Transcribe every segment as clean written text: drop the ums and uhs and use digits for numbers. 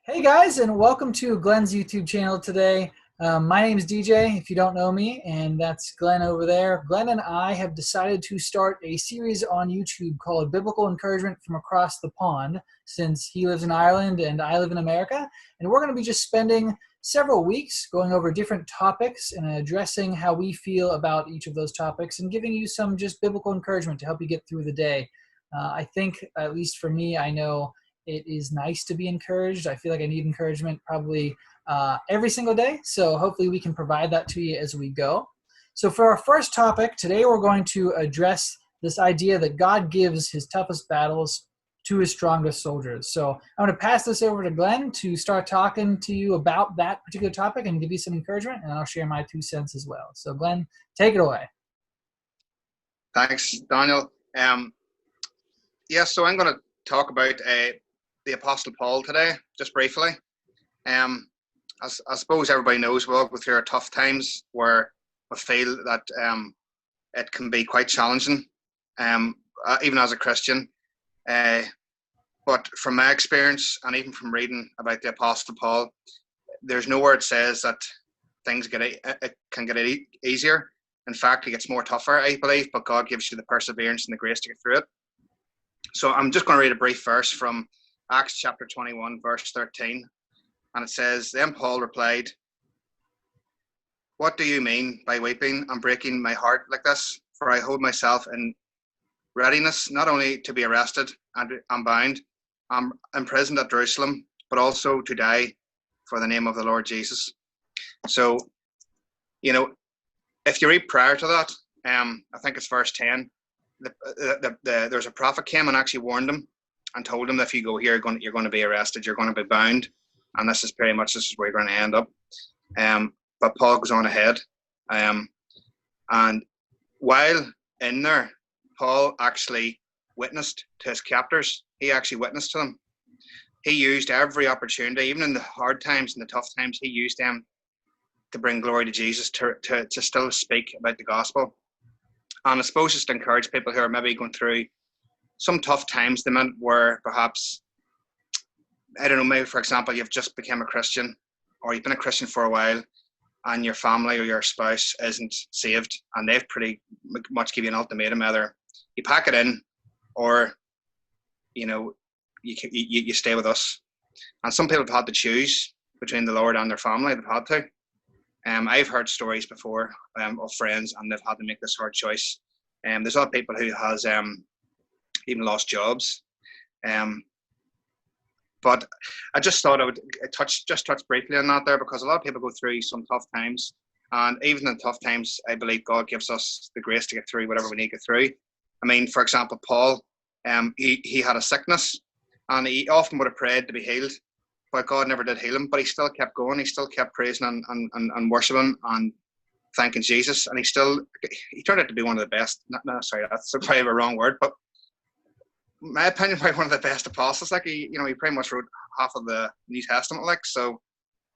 Hey guys, and welcome to Glenn's YouTube channel today. My name is DJ, if you don't know me, and that's Glenn over there. Glenn and I have decided to start a series on YouTube called Biblical Encouragement from Across the Pond, since he lives in Ireland and I live in America. And we're going to be just spending several weeks going over different topics and addressing how we feel about each of those topics and giving you some just biblical encouragement to help you get through the day. I think, at least for me, I know it is nice to be encouraged. I feel like I need encouragement probably every single day. So hopefully we can provide that to you as we go. So for our first topic, today we're going to address this idea that God gives his toughest battles to his strongest soldiers. So I'm going to pass this over to Glenn to start talking to you about that particular topic and give you some encouragement, and I'll share my 2 cents as well. So Glenn, take it away. Thanks, Daniel. So I'm going to talk about the Apostle Paul today, just briefly. As I suppose everybody knows, we all go through our tough times where we feel that it can be quite challenging, even as a Christian. But from my experience, and even from reading about the Apostle Paul, there's nowhere it says that things can get easier. In fact, it gets more tougher, I believe, but God gives you the perseverance and the grace to get through it. So I'm just going to read a brief verse from Acts chapter 21, verse 13. And it says, "Then Paul replied, 'What do you mean by weeping and breaking my heart like this? For I hold myself in readiness not only to be arrested and bound, imprisoned at Jerusalem, but also to die for the name of the Lord Jesus.'" So, if you read prior to that, I think it's verse 10, there's a prophet came and actually warned him and told him, if you go here, you're going to be arrested, you're going to be bound, and this is where you're going to end up. But Paul goes on ahead, and while in there, Paul actually witnessed to his captors. He actually witnessed to them. He used every opportunity, even in the hard times and the tough times, he used them to bring glory to Jesus, to still speak about the gospel. And I suppose just to encourage people who are maybe going through some tough times, where perhaps, I don't know, maybe for example, you've just become a Christian, or you've been a Christian for a while, and your family or your spouse isn't saved, and they've pretty much give you an ultimatum: either you pack it in, or you stay with us. And some people have had to choose between the Lord and their family. They've had to. I've heard stories before of friends, and they've had to make this hard choice. There's other people who has even lost jobs. But I just thought I would touch briefly on that there, because a lot of people go through some tough times, and even in tough times, I believe God gives us the grace to get through whatever we need to get through. I mean, for example, Paul, he had a sickness, and he often would have prayed to be healed, but God never did heal him. But he still kept going. He still kept praising and worshiping and thanking Jesus, and he turned out to be one of the best. Sorry, that's probably a wrong word, but my opinion, probably one of the best apostles. Like he pretty much wrote half of the New Testament. So,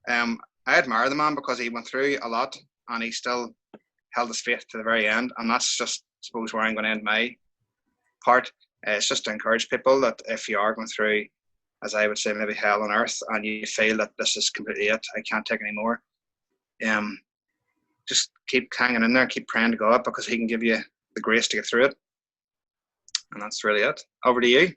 I admire the man because he went through a lot and he still held his faith to the very end. And that's just, I suppose, where I'm going to end my part. It's just to encourage people that if you are going through, as I would say, maybe hell on earth, and you feel that this is completely it, I can't take any more. Just keep hanging in there, keep praying to God, because he can give you the grace to get through it. And that's really it. Over to you.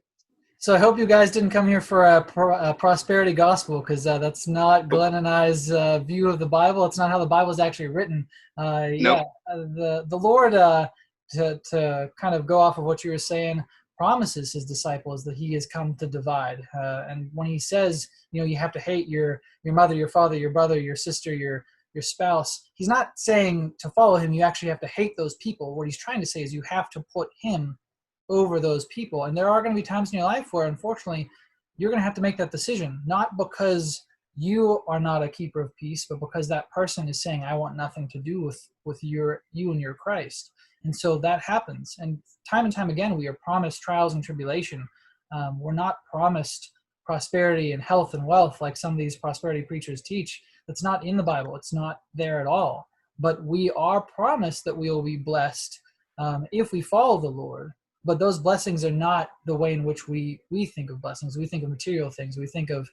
So I hope you guys didn't come here for a prosperity gospel, because that's not Glenn and I's view of the Bible. It's not how the Bible is actually written. Nope. The Lord, to kind of go off of what you were saying, promises his disciples that he has come to divide. And when he says, you have to hate your mother, your father, your brother, your sister, your spouse, he's not saying to follow him you actually have to hate those people. What he's trying to say is you have to put him over those people. And there are going to be times in your life where, unfortunately, you're going to have to make that decision, not because you are not a keeper of peace, but because that person is saying, I want nothing to do with you and your Christ. And so that happens. And time again, we are promised trials and tribulation. We're not promised prosperity and health and wealth like some of these prosperity preachers teach. That's not in the Bible. It's not there at all. But we are promised that we will be blessed if we follow the Lord. but those blessings are not the way in which we think of blessings. We think of material things. We think of,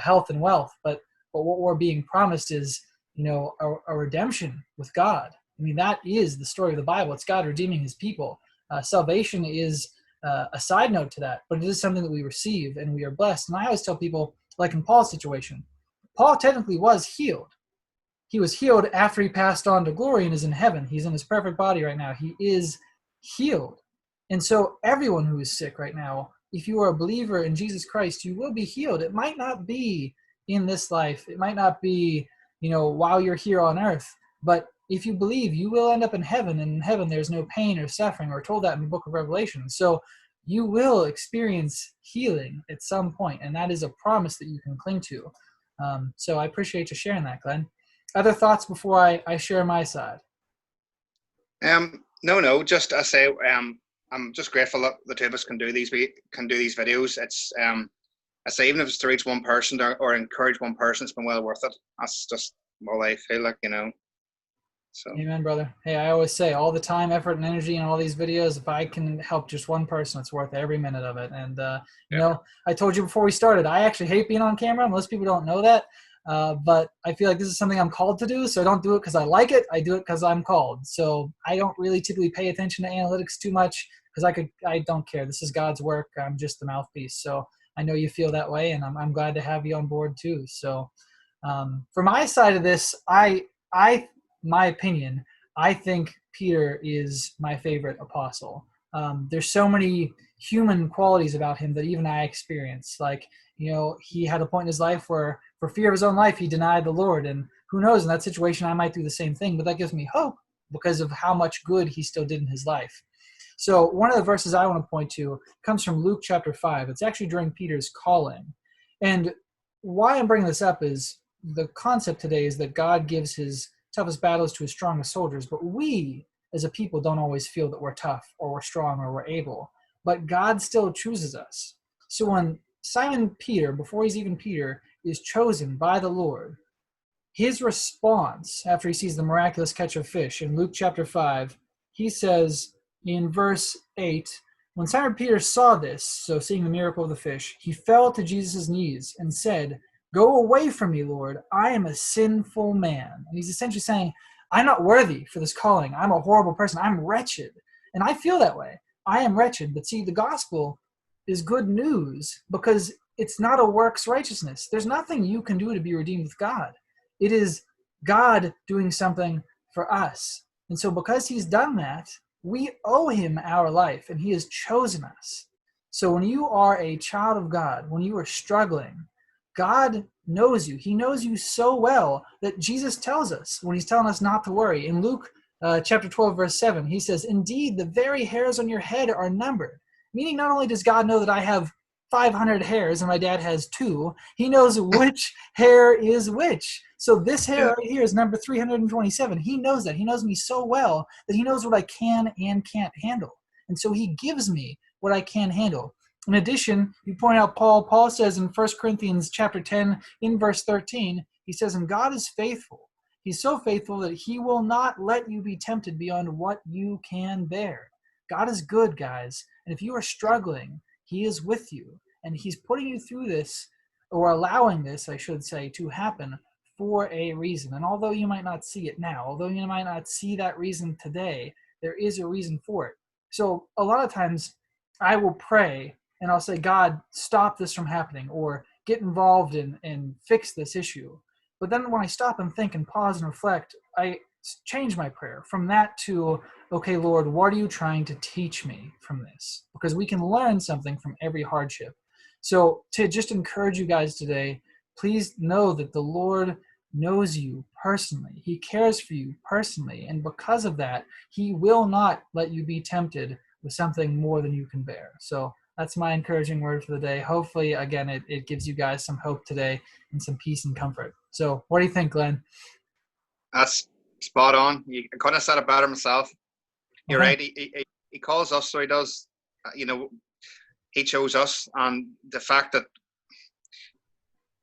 health and wealth, but what we're being promised is, a redemption with God. I mean, that is the story of the Bible. It's God redeeming his people. Salvation is a side note to that, but it is something that we receive and we are blessed. And I always tell people, like in Paul's situation, Paul technically was healed. He was healed after he passed on to glory and is in heaven. He's in his perfect body right now. He is healed. And so everyone who is sick right now, if you are a believer in Jesus Christ, you will be healed. It might not be in this life. It might not be, while you're here on earth. But if you believe, you will end up in heaven. And in heaven, there's no pain or suffering. We're told that in the book of Revelation. So you will experience healing at some point, and that is a promise that you can cling to. So I appreciate you sharing that, Glenn. Other thoughts before I share my side? No. Just I say, I'm just grateful that the two of us can do these videos. It's I say, even if it's to reach one person or encourage one person, it's been well worth it. That's just all I feel like, So. Amen, brother. Hey, I always say, all the time, effort, and energy in all these videos, if I can help just one person, it's worth every minute of it. And, I told you before we started, I actually hate being on camera. Most people don't know that. But I feel like this is something I'm called to do, so I don't do it because I like it. I do it because I'm called. So I don't really typically pay attention to analytics too much because I don't care. This is God's work. I'm just the mouthpiece. So I know you feel that way, and I'm glad to have you on board too. So for my side of this, my opinion, I think Peter is my favorite apostle. There's so many human qualities about him that even I experience. Like, he had a point in his life where, for fear of his own life, he denied the Lord. And who knows, in that situation, I might do the same thing. But that gives me hope because of how much good he still did in his life. So one of the verses I want to point to comes from Luke chapter 5. It's actually during Peter's calling. And why I'm bringing this up is the concept today is that God gives his toughest battles to his strongest soldiers, but we as a people don't always feel that we're tough or we're strong or we're able, but God still chooses us. So when Simon Peter, before he's even Peter, is chosen by the Lord, his response after he sees the miraculous catch of fish in Luke chapter 5, he says in verse 8, when Simon Peter saw this, so seeing the miracle of the fish, he fell to Jesus' knees and said, "Go away from me, Lord. I am a sinful man." And he's essentially saying, I'm not worthy for this calling. I'm a horrible person. I'm wretched. And I feel that way. I am wretched. But see, the gospel is good news because it's not a works righteousness. There's nothing you can do to be redeemed with God. It is God doing something for us. And so because he's done that, we owe him our life, and he has chosen us. So when you are a child of God, when you are struggling, God knows you. He knows you so well that Jesus tells us when he's telling us not to worry. In Luke chapter 12, verse 7, he says, "Indeed, the very hairs on your head are numbered." Meaning not only does God know that I have 500 hairs and my dad has 2, he knows which hair is which. So this hair right here is number 327. He knows that. He knows me so well that he knows what I can and can't handle. And so he gives me what I can handle. In addition, you point out Paul says in 1 Corinthians chapter 10, in verse 13, he says, "And God is faithful. He's so faithful that he will not let you be tempted beyond what you can bear." God is good, guys. And if you are struggling, he is with you. And he's putting you through this, or allowing this, I should say, to happen for a reason. And although you might not see it now, although you might not see that reason today, there is a reason for it. So a lot of times I will pray and I'll say, "God, stop this from happening," or "get involved and fix this issue." But then when I stop and think and pause and reflect, I change my prayer from that to, "Okay, Lord, what are you trying to teach me from this?" Because we can learn something from every hardship. So to just encourage you guys today, please know that the Lord knows you personally. He cares for you personally. And because of that, he will not let you be tempted with something more than you can bear. So that's my encouraging word for the day. Hopefully, again, it gives you guys some hope today and some peace and comfort. So what do you think, Glenn? That's spot on. I couldn't have said it better myself. You're right. He calls us, so he does. He chose us, and the fact that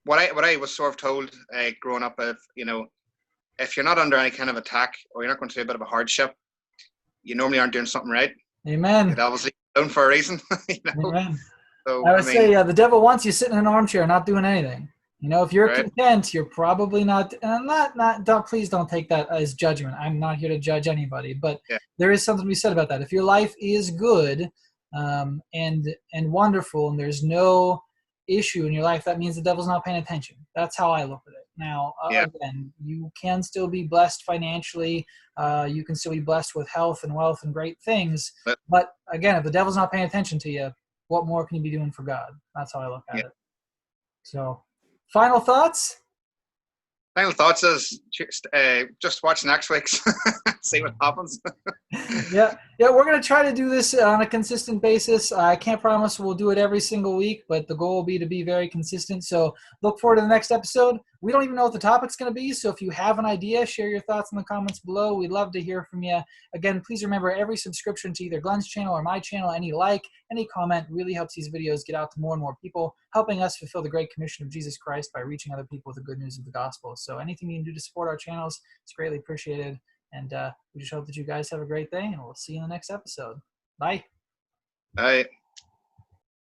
what I was sort of told growing up, if you're not under any kind of attack or you're not going through a bit of a hardship, you normally aren't doing something right. Amen. It known for a reason. You know. Amen. So I I would mean, say the devil wants you sitting in an armchair, not doing anything. You know, if you're right? content, you're probably not. And don't please don't take that as judgment. I'm not here to judge anybody, but Yeah, there is something to be said about that. If your life is good, and wonderful, and there's no issue in your life, that means the devil's not paying attention. That's how I look at it. Now, yeah, again, you can still be blessed financially. You can still be blessed with health and wealth and great things. but, But again, if the devil's not paying attention to you, what more can you be doing for God? That's how I look at yeah. it. So, final thoughts? Final thoughts is just watch next week's, see what happens. Yeah, we're going to try to do this on a consistent basis. I can't promise we'll do it every single week, but the goal will be to be very consistent. So look forward to the next episode. We don't even know what the topic's going to be, so if you have an idea, share your thoughts in the comments below. We'd love to hear from you. Again, please remember, every subscription to either Glenn's channel or my channel, any like, any comment really helps these videos get out to more and more people, helping us fulfill the great commission of Jesus Christ by reaching other people with the good news of the gospel. So anything you can do to support our channels is greatly appreciated. And we just hope that you guys have a great day, and we'll see you in the next episode. Bye. All right.